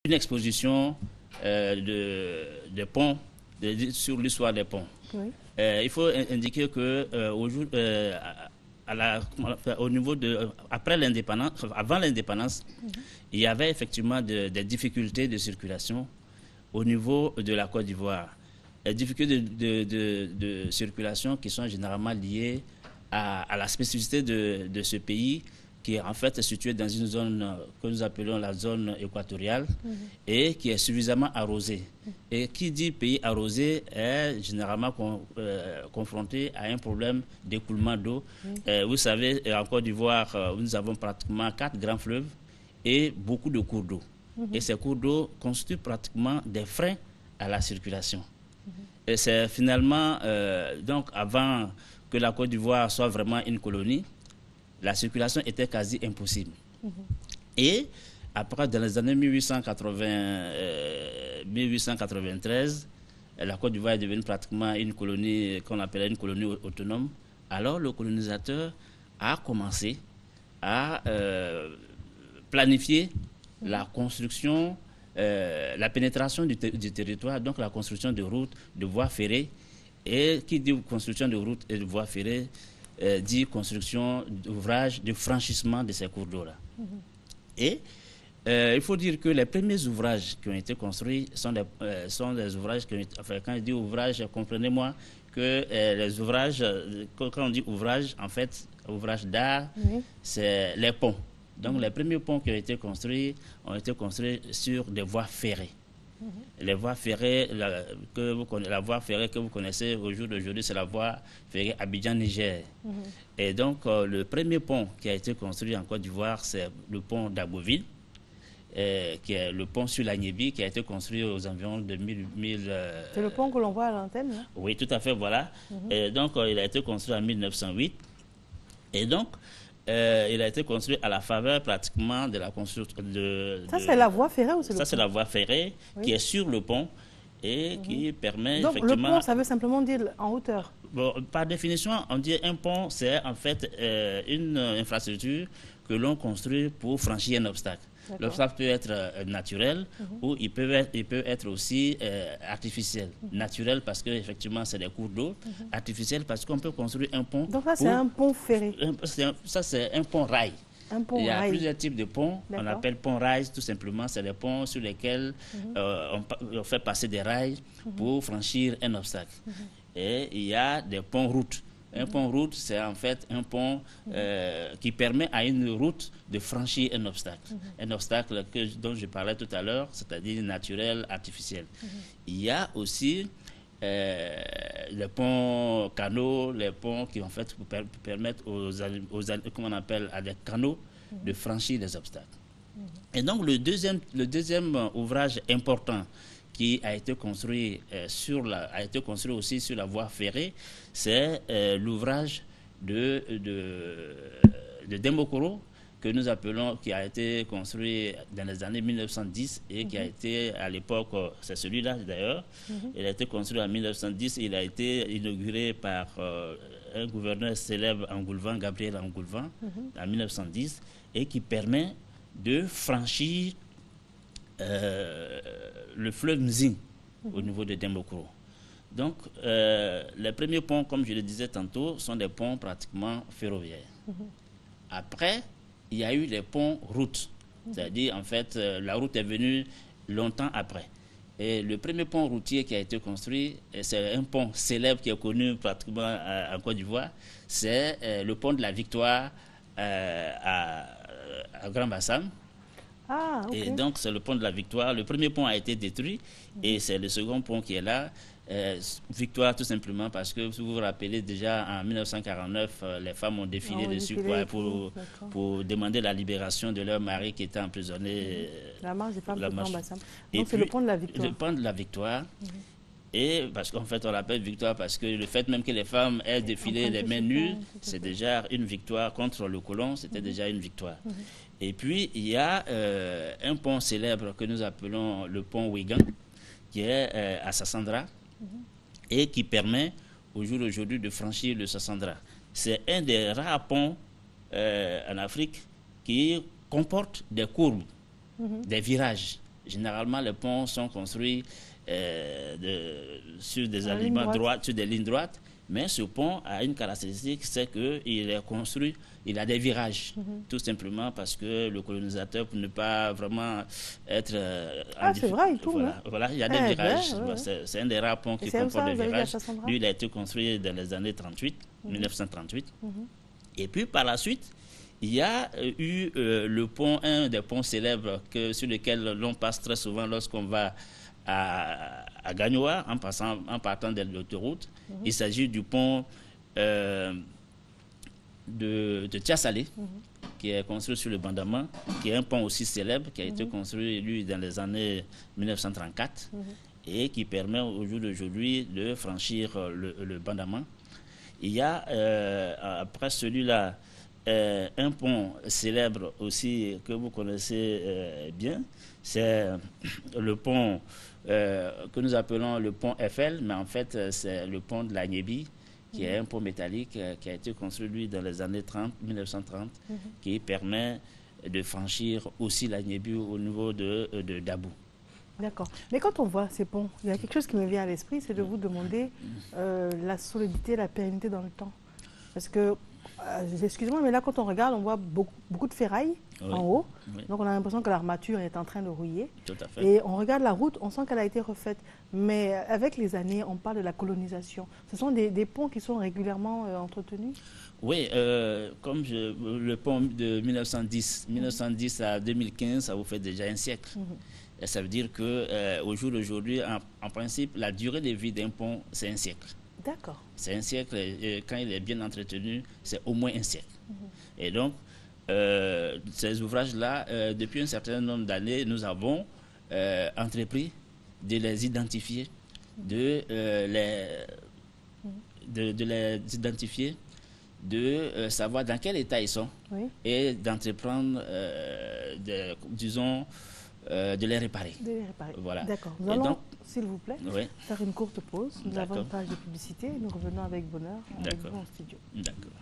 une exposition de ponts, sur l'histoire des ponts. Oui. Il faut indiquer que au niveau de après l'indépendance, avant l'indépendance, il y avait effectivement des difficultés de circulation au niveau de la Côte d'Ivoire. Les difficultés de circulation qui sont généralement liées à la spécificité de ce pays, qui est en fait situé dans une zone que nous appelons la zone équatoriale et qui est suffisamment arrosée. Et qui dit pays arrosé est généralement confronté à un problème d'écoulement d'eau. Vous savez, en Côte d'Ivoire, nous avons pratiquement 4 grands fleuves et beaucoup de cours d'eau. Et ces cours d'eau constituent pratiquement des freins à la circulation. Et c'est finalement, donc avant que la Côte d'Ivoire soit vraiment une colonie, la circulation était quasi impossible. Et après, dans les années 1893, la Côte d'Ivoire est devenue pratiquement une colonie qu'on appelait une colonie autonome. Alors le colonisateur a commencé à planifier la construction, la pénétration du territoire, donc la construction de routes, de voies ferrées. Et qui dit construction de routes et de voies ferrées, dit construction d'ouvrages de franchissement de ces cours d'eau-là. Et il faut dire que les premiers ouvrages qui ont été construits sont des ouvrages qui ont été, enfin, quand je dis ouvrages, comprenez-moi que les ouvrages, quand on dit ouvrages, en fait, ouvrages d'art, c'est les ponts. Donc les premiers ponts qui ont été construits sur des voies ferrées. Les voies ferrées, la voie ferrée que vous connaissez au jour d'aujourd'hui, c'est la voie ferrée Abidjan-Niger. Et donc, le premier pont qui a été construit en Côte d'Ivoire, c'est le pont d'Agoville, qui est le pont sur la Niébi, qui a été construit aux environs de 1000... C'est le pont que l'on voit à l'antenne, hein? Oui, tout à fait, voilà. Et donc, il a été construit en 1908. Et donc, il a été construit à la faveur pratiquement de la construction de... Ça, c'est la voie ferrée ou c'est le pont? Ça, c'est la voie ferrée qui est sur le pont et qui permet donc, effectivement... le pont, ça veut simplement dire en hauteur? Bon, par définition, on dit un pont, c'est en fait une infrastructure que l'on construit pour franchir un obstacle. L'obstacle peut être naturel ou il peut être aussi artificiel. Naturel parce qu'effectivement c'est des cours d'eau. Artificiel parce qu'on peut construire un pont. Donc là c'est un pont ferré. Ça c'est un pont rail. Il y a plusieurs types de ponts. On appelle pont rail tout simplement. C'est des ponts sur lesquels on fait passer des rails pour franchir un obstacle. Et il y a des ponts routes. Un pont route, c'est en fait un pont qui permet à une route de franchir un obstacle. Un obstacle dont je parlais tout à l'heure, c'est-à-dire naturel, artificiel. Il y a aussi les ponts canaux, les ponts qui en fait permettent comment on appelle, à des canaux de franchir des obstacles. Et donc le deuxième ouvrage important qui a été construit aussi sur la voie ferrée, c'est l'ouvrage de Dembokoro, que nous appelons, qui a été construit dans les années 1910 et qui a été, à l'époque, c'est celui-là d'ailleurs, il a été construit en 1910, il a été inauguré par un gouverneur célèbre Angoulvan, Gabriel Angoulvan, en 1910, et qui permet de franchir le fleuve Mzing au niveau de Dembokoro. Donc, les premiers ponts, comme je le disais tantôt, sont des ponts pratiquement ferroviaires. Après, il y a eu les ponts routes. C'est-à-dire, en fait, la route est venue longtemps après. Et le premier pont routier qui a été construit, c'est un pont célèbre qui est connu pratiquement en Côte d'Ivoire, c'est le pont de la Victoire à Grand Bassam. Ah, okay. Et donc, c'est le pont de la Victoire. Le premier pont a été détruit et c'est le second pont qui est là. Victoire, tout simplement, parce que si vous vous rappelez, déjà en 1949, les femmes ont défilé dessus pour demander la libération de leur mari qui était emprisonné. La marche des femmes de Grand Bassam. Donc, c'est le pont de la Victoire. Le pont de la Victoire. Et parce qu'en fait, on l'appelle victoire parce que le fait même que les femmes aient défilé les mains nues, c'est déjà une victoire contre le colon, c'était déjà une victoire. Et puis, il y a un pont célèbre que nous appelons le pont Ouigan, qui est à Sassandra, et qui permet au jour d'aujourd'hui de franchir le Sassandra. C'est un des rares ponts en Afrique qui comporte des courbes, des virages. généralement, les ponts sont construits sur des alignements droits, sur des lignes droites. Mais ce pont a une caractéristique, c'est qu'il est construit, il a des virages, tout simplement parce que le colonisateur, pour ne pas vraiment être... c'est vrai, il tourne. Voilà, il y a des virages. C'est un des rares ponts qui comporte des virages. Lui, il a été construit dans les années 1938. Et puis, par la suite, il y a eu le pont, un des ponts célèbres sur lesquels l'on passe très souvent lorsqu'on va à Gagnoa, en partant de l'autoroute. Il s'agit du pont de Tiasalé, qui est construit sur le Bandama, qui est un pont aussi célèbre, qui a été construit, lui, dans les années 1934, et qui permet au jour d'aujourd'hui de franchir le Bandama. Il y a, après celui-là, un pont célèbre aussi que vous connaissez bien, c'est le pont que nous appelons le pont Eiffel, mais en fait c'est le pont de la Gnébi, qui est un pont métallique qui a été construit lui dans les années 1930, qui permet de franchir aussi la Gnébi au niveau de Dabou. D'accord. Mais quand on voit ces ponts, il y a quelque chose qui me vient à l'esprit, c'est de vous demander la solidité, la pérennité dans le temps. Parce que, excusez-moi, mais là, quand on regarde, on voit beaucoup de ferraille en haut. Oui. Donc, on a l'impression que l'armature est en train de rouiller. Tout à fait. Et on regarde la route, on sent qu'elle a été refaite. Mais avec les années, on parle de la colonisation. Ce sont des ponts qui sont régulièrement entretenus? Oui, comme le pont de 1910 à 2015, ça vous fait déjà un siècle. Et ça veut dire qu'au jour d'aujourd'hui, en principe, la durée de vie d'un pont, c'est un siècle. D'accord. C'est un siècle, et quand il est bien entretenu, c'est au moins un siècle. Et donc, ces ouvrages-là, depuis un certain nombre d'années, nous avons entrepris de les identifier, de les identifier, de savoir dans quel état ils sont, et d'entreprendre, disons, de les réparer. De les réparer. Voilà. D'accord. Nous allons, s'il vous plaît, faire une courte pause. Nous avons une page de publicité et nous revenons avec bonheur en studio. D'accord.